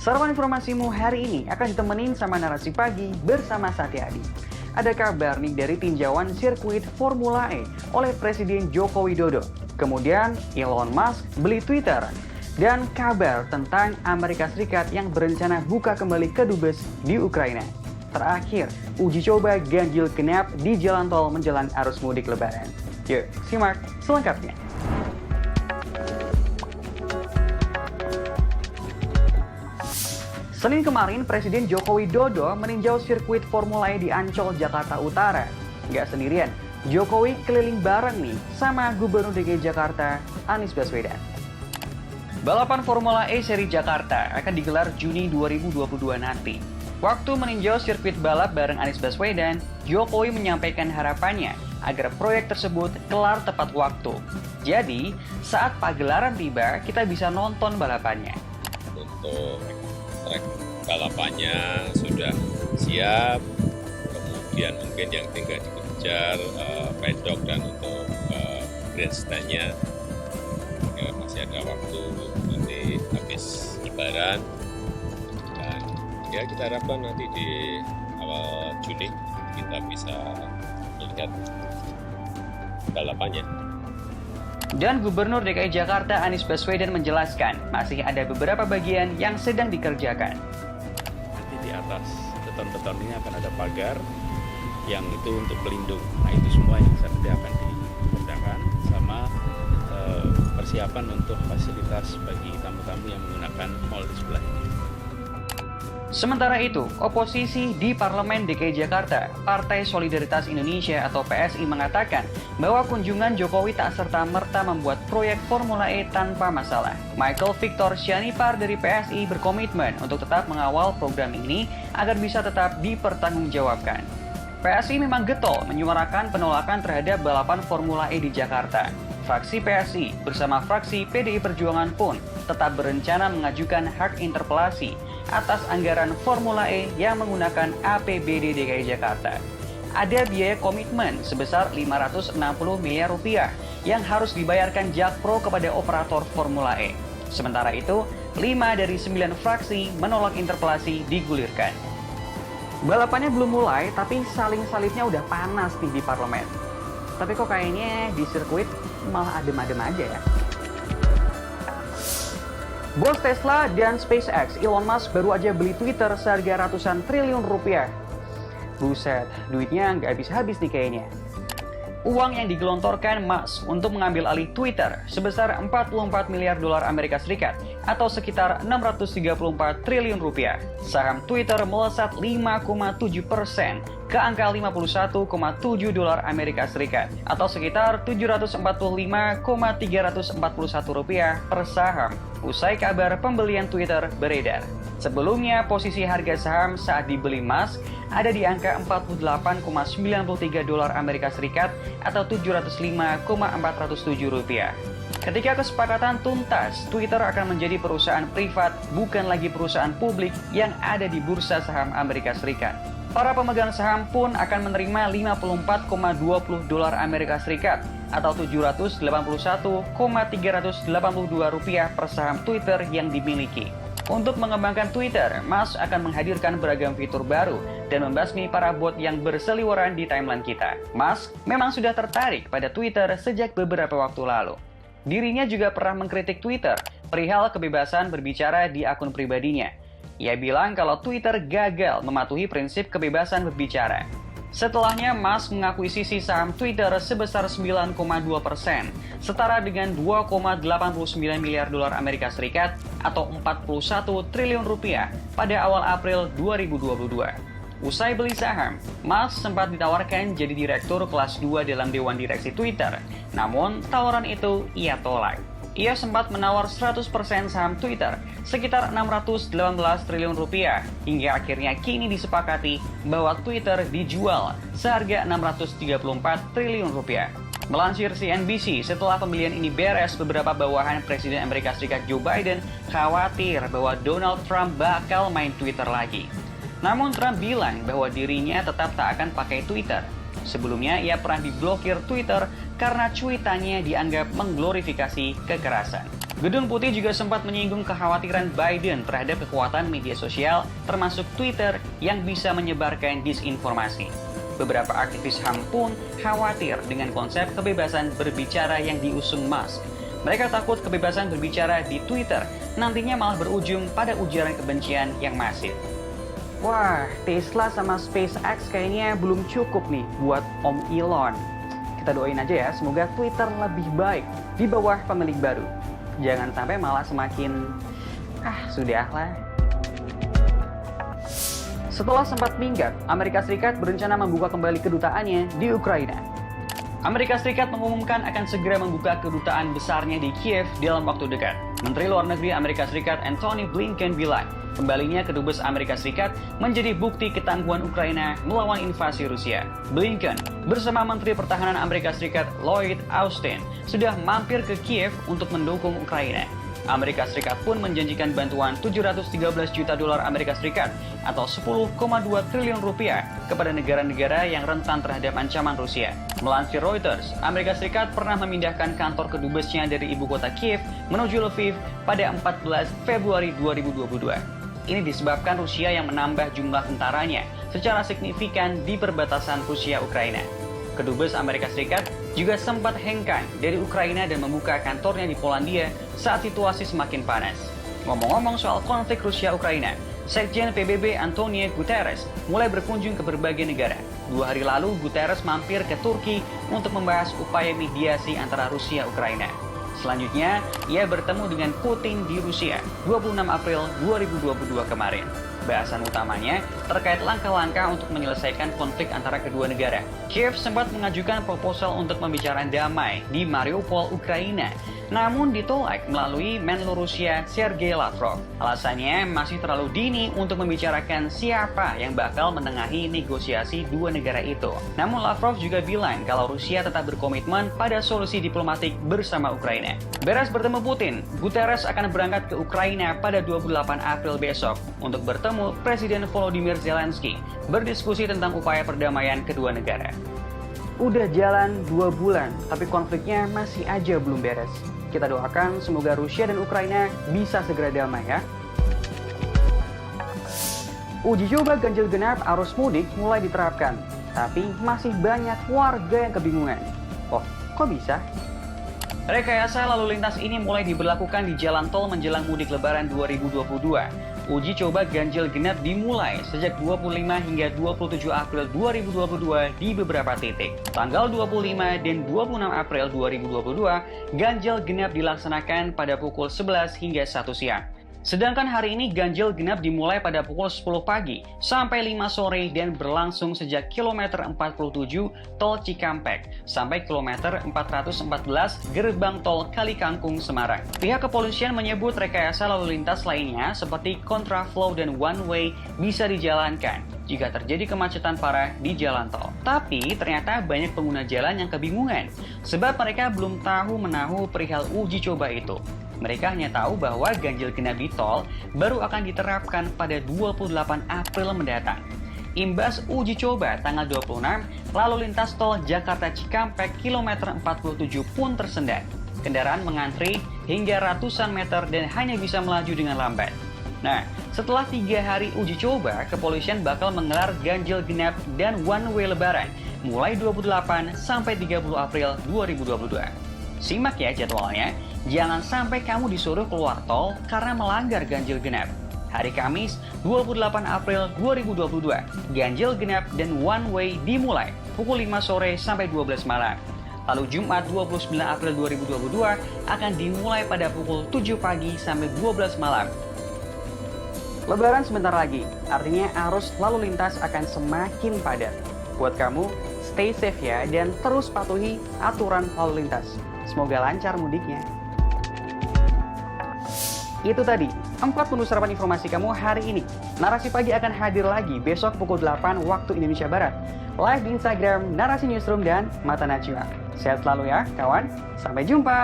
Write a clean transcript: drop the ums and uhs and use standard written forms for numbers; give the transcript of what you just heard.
Sarapan informasimu hari ini akan ditemenin sama narasi pagi bersama Satya Adi. Ada kabar nih dari tinjauan sirkuit Formula E oleh Presiden Joko Widodo. Kemudian Elon Musk beli Twitter. Dan kabar tentang Amerika Serikat yang berencana buka kembali kedubes di Ukraina. Terakhir, uji coba ganjil genap di jalan tol menjelang arus mudik lebaran. Yuk, simak selengkapnya. Senin kemarin, Presiden Joko Widodo meninjau sirkuit Formula E di Ancol, Jakarta Utara. Nggak sendirian, Jokowi keliling bareng nih sama Gubernur DKI Jakarta, Anies Baswedan. Balapan Formula E seri Jakarta akan digelar Juni 2022 nanti. Waktu meninjau sirkuit balap bareng Anies Baswedan, Jokowi menyampaikan harapannya agar proyek tersebut kelar tepat waktu. Jadi, saat pagelaran tiba, kita bisa nonton balapannya. Untuk trek balapannya sudah siap, kemudian mungkin yang tinggal dikejar pedok dan untuk grandstand-nya ya, masih ada waktu nanti habis lebaran, dan ya kita harapkan nanti di awal Juni kita bisa melihat balapannya. Dan Gubernur DKI Jakarta Anies Baswedan menjelaskan masih ada beberapa bagian yang sedang dikerjakan. Nanti di atas beton-beton ini akan ada pagar yang itu untuk pelindung. Nah itu semua yang nanti akan dikerjakan sama persiapan untuk fasilitas bagi tamu-tamu yang menggunakan mall di sebelah ini. Sementara itu, oposisi di Parlemen DKI Jakarta, Partai Solidaritas Indonesia atau PSI mengatakan bahwa kunjungan Jokowi tak serta-merta membuat proyek Formula E tanpa masalah. Michael Victor Sianipar dari PSI berkomitmen untuk tetap mengawal program ini agar bisa tetap dipertanggungjawabkan. PSI memang getol menyuarakan penolakan terhadap balapan Formula E di Jakarta. Fraksi PSI bersama fraksi PDI Perjuangan pun tetap berencana mengajukan hak interpelasi atas anggaran Formula E yang menggunakan APBD DKI Jakarta. Ada biaya komitmen sebesar 560 miliar rupiah yang harus dibayarkan Jakpro kepada operator Formula E. Sementara itu, 5 dari 9 fraksi menolak interpelasi digulirkan. Balapannya belum mulai, tapi saling-salibnya udah panas nih di parlemen. Tapi kok kayaknya di sirkuit malah adem-adem aja ya. Bos Tesla dan SpaceX, Elon Musk baru aja beli Twitter seharga ratusan triliun rupiah. Buset, duitnya nggak habis-habis nih kayaknya. Uang yang digelontorkan Musk untuk mengambil alih Twitter sebesar 44 miliar dolar Amerika Serikat atau sekitar 634 triliun rupiah. Saham Twitter melesat 5,7% ke angka 51,7 dolar Amerika Serikat atau sekitar 745,341 rupiah per saham usai kabar pembelian Twitter beredar. Sebelumnya, posisi harga saham saat dibeli Musk ada di angka 48,93 dolar Amerika Serikat atau 705,407 rupiah. Ketika kesepakatan tuntas, Twitter akan menjadi perusahaan privat, bukan lagi perusahaan publik yang ada di bursa saham Amerika Serikat. Para pemegang saham pun akan menerima 54,20 dolar Amerika Serikat atau 781,382 rupiah per saham Twitter yang dimiliki. Untuk mengembangkan Twitter, Musk akan menghadirkan beragam fitur baru dan membasmi para bot yang berseliweran di timeline kita. Musk memang sudah tertarik pada Twitter sejak beberapa waktu lalu. Dirinya juga pernah mengkritik Twitter perihal kebebasan berbicara di akun pribadinya. Ia bilang kalau Twitter gagal mematuhi prinsip kebebasan berbicara. Setelahnya, Musk mengakuisisi saham Twitter sebesar 9,2%, setara dengan 2,89 miliar dolar Amerika Serikat atau 41 triliun rupiah pada awal April 2022. Usai beli saham, Musk sempat ditawarkan jadi direktur kelas 2 dalam Dewan Direksi Twitter. Namun, tawaran itu ia tolak. Ia sempat menawar 100% saham Twitter, sekitar 618 triliun rupiah, hingga akhirnya kini disepakati bahwa Twitter dijual seharga 634 triliun rupiah. Melansir CNBC, setelah pembelian ini beres, beberapa bawahan Presiden Amerika Serikat Joe Biden khawatir bahwa Donald Trump bakal main Twitter lagi. Namun Trump bilang bahwa dirinya tetap tak akan pakai Twitter. Sebelumnya, ia pernah diblokir Twitter karena cuitannya dianggap mengglorifikasi kekerasan. Gedung Putih juga sempat menyinggung kekhawatiran Biden terhadap kekuatan media sosial, termasuk Twitter, yang bisa menyebarkan disinformasi. Beberapa aktivis HAM pun khawatir dengan konsep kebebasan berbicara yang diusung Musk. Mereka takut kebebasan berbicara di Twitter nantinya malah berujung pada ujaran kebencian yang masif. Wah, Tesla sama SpaceX kayaknya belum cukup nih buat Om Elon. Kita doain aja ya, semoga Twitter lebih baik di bawah pemilik baru. Jangan sampai malah semakin, sudahlah. Setelah sempat minggat, Amerika Serikat berencana membuka kembali kedutaannya di Ukraina. Amerika Serikat mengumumkan akan segera membuka kedutaan besarnya di Kiev dalam waktu dekat. Menteri Luar Negeri Amerika Serikat Antony Blinken bilang, kembalinya kedubes Amerika Serikat menjadi bukti ketangguhan Ukraina melawan invasi Rusia. Blinken bersama Menteri Pertahanan Amerika Serikat Lloyd Austin sudah mampir ke Kiev untuk mendukung Ukraina. Amerika Serikat pun menjanjikan bantuan 713 juta dolar Amerika Serikat atau 10,2 triliun rupiah kepada negara-negara yang rentan terhadap ancaman Rusia. Melansir Reuters, Amerika Serikat pernah memindahkan kantor kedubesnya dari ibu kota Kiev menuju Lviv pada 14 Februari 2022. Ini disebabkan Rusia yang menambah jumlah tentaranya secara signifikan di perbatasan Rusia-Ukraina. Kedubes Amerika Serikat juga sempat hengkang dari Ukraina dan membuka kantornya di Polandia saat situasi semakin panas. Ngomong-ngomong soal konflik Rusia-Ukraina, Sekjen PBB Antonio Guterres mulai berkunjung ke berbagai negara. 2 hari lalu, Guterres mampir ke Turki untuk membahas upaya mediasi antara Rusia-Ukraina. Selanjutnya, ia bertemu dengan Putin di Rusia 26 April 2022 kemarin. Bahasan utamanya terkait langkah-langkah untuk menyelesaikan konflik antara kedua negara. Kiev sempat mengajukan proposal untuk pembicaraan damai di Mariupol, Ukraina, namun ditolak melalui Menlu Rusia Sergei Lavrov. Alasannya masih terlalu dini untuk membicarakan siapa yang bakal menengahi negosiasi dua negara itu. Namun Lavrov juga bilang kalau Rusia tetap berkomitmen pada solusi diplomatik bersama Ukraina. Beres bertemu Putin, Guterres akan berangkat ke Ukraina pada 28 April besok untuk bertemu Presiden Volodymyr Zelensky berdiskusi tentang upaya perdamaian kedua negara. Udah jalan 2 bulan, tapi konfliknya masih aja belum beres. Kita doakan semoga Rusia dan Ukraina bisa segera damai ya. Uji coba ganjil genap arus mudik mulai diterapkan, tapi masih banyak warga yang kebingungan. Oh, kok bisa? Rekayasa lalu lintas ini mulai diberlakukan di jalan tol menjelang mudik Lebaran 2022. Uji coba ganjil genap dimulai sejak 25 hingga 27 April 2022 di beberapa titik. Tanggal 25 dan 26 April 2022, ganjil genap dilaksanakan pada pukul 11 hingga 1 siang. Sedangkan hari ini ganjil genap dimulai pada pukul 10 pagi sampai 5 sore dan berlangsung sejak kilometer 47 tol Cikampek sampai kilometer 414 gerbang tol Kalikangkung Semarang. Pihak kepolisian menyebut rekayasa lalu lintas lainnya seperti kontraflow dan one way bisa dijalankan jika terjadi kemacetan parah di jalan tol. Tapi ternyata banyak pengguna jalan yang kebingungan sebab mereka belum tahu menahu perihal uji coba itu. Mereka hanya tahu bahwa ganjil genap di tol baru akan diterapkan pada 28 April mendatang. Imbas uji coba tanggal 26, lalu lintas tol Jakarta Cikampek kilometer 47 pun tersendat. Kendaraan mengantri hingga ratusan meter dan hanya bisa melaju dengan lambat. Nah, setelah 3 hari uji coba, kepolisian bakal menggelar ganjil genap dan one way lebaran mulai 28 sampai 30 April 2022. Simak ya jadwalnya. Jangan sampai kamu disuruh keluar tol karena melanggar ganjil genap. Hari Kamis, 28 April 2022, ganjil genap dan one way dimulai pukul 5 sore sampai 12 malam. Lalu Jumat 29 April 2022 akan dimulai pada pukul 7 pagi sampai 12 malam. Lebaran sebentar lagi, artinya arus lalu lintas akan semakin padat. Buat kamu, stay safe ya dan terus patuhi aturan lalu lintas. Semoga lancar mudiknya. Itu tadi, 4 menu sarapan informasi kamu hari ini. Narasi Pagi akan hadir lagi besok pukul 8 waktu Indonesia Barat. Live di Instagram Narasi Newsroom dan Mata Najwa. Sehat selalu ya, kawan. Sampai jumpa.